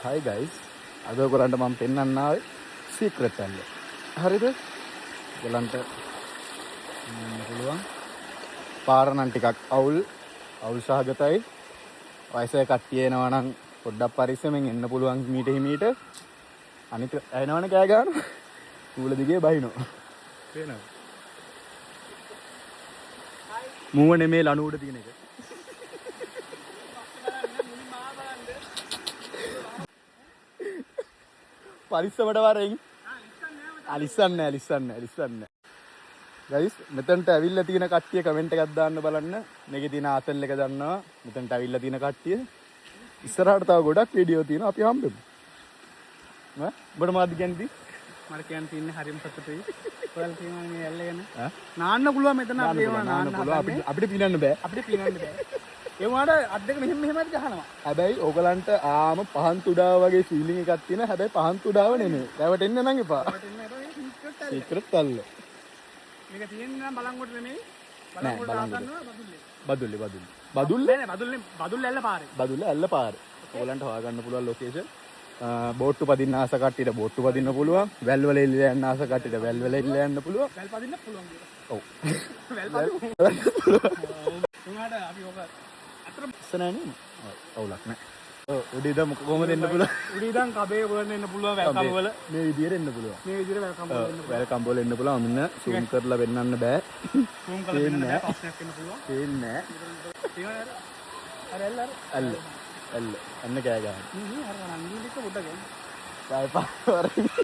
Hi guys. අද ඔයගලන්ට මම පෙන්වන්න ආවේ සීක්‍රට් එක. හරිද? ඔයගලන්ට පුළුවන්. පාර නම් ටිකක් අවුල් සහගතයි. වයසක කට්ටිය එනවා නම් පොඩ්ඩක් පරිස්සමෙන් එන්න පුළුවන් මීට හිමීට. අනිත් ඇහෙනවනේ කෑ ගන්නවා. ඌල දිගේ බහිනවා. පේනවද? මූව නෙමේ ලණු උඩ තියෙන එක. පරිස්සමට වරෙන්. අලිස්සන්න. ගයිස් මෙතනට ඇවිල්ලා තියෙන කට්ටිය කමෙන්ට් එකක් දාන්න බලන්න. මේකේ තියෙන ආතල් එක දන්නවා. මෙතනට ඇවිල්ලා තියෙන කට්ටිය. ඉස්සරහට තව ගොඩක් වීඩියෝ තියෙනවා අපි හම්බෙමු. ඈ ඔබට මොකද්ද කියන්නේ? මට කියන්න තියෙන්නේ හරියම සතුටුයි. ඔයාලා කියනවා මේ ඇල්ලගෙන. නාන්න පුළුවන් මෙතන නාන්න පුළුවන් අපිට පිනන්න බෑ. ඒ වුණාට අත් දෙක මෙහෙමත් ගහනවා. හැබැයි ඕගලන්ට ආම පහන් තුඩාව වගේ ෆීලිං එකක් තියෙන. හැබැයි පහන් තුඩාව නෙමෙයි. රැවටෙන්න නම් එපා. සීක්‍රට් අල්ල. මේක තියෙන්නේ නම් බලංගොඩ නෙමෙයි. බලංගොඩ දාගන්නවා බදුල්ලේ. බදුල්ල ඇල්ල පාරේ. බදුල්ල ඇල්ල පාරේ. ඕගලන්ට හොයාගන්න පුළුවන් ලොකේෂන්. බෝට්ටු පදින්න ආස කට්ටියට බෝට්ටු පදින්න පුළුවන්. වැල් වල ඉල්ල යන්න ආස කට්ටියට වැල් වල ඉල්ල යන්න පුළුවන්. වැල් පදින්න පුළුවන් කියලා. ඔව්. වැල් පදින්න. උනාට අපි ඔක ඉස්සනෑනේ. අවුලක් නැහැ. ඔව් උඩ ඉඳන් කොහොමද එන්න පුළුවන්? උඩ ඉඳන් කබේ වල එන්න පුළුවන් වැල්කම් වල. මේ විදියට එන්න පුළුවන්. මේ විදියට වැල්කම් වල එන්න පුළුවන්. වැල්කම් වල එන්න පුළුවන්. මෙන්න zoom කරලා වෙන්නන්න බෑ. zoom කරලා වෙන්න බෑ. ප්‍රශ්නයක් එන්න පුළුවන්. පේන්නේ නැහැ. අල්ල. අන්න කෑ ගන්න. අර නන්දිලික පොඩ්ඩක් ගන්න. බය පාර.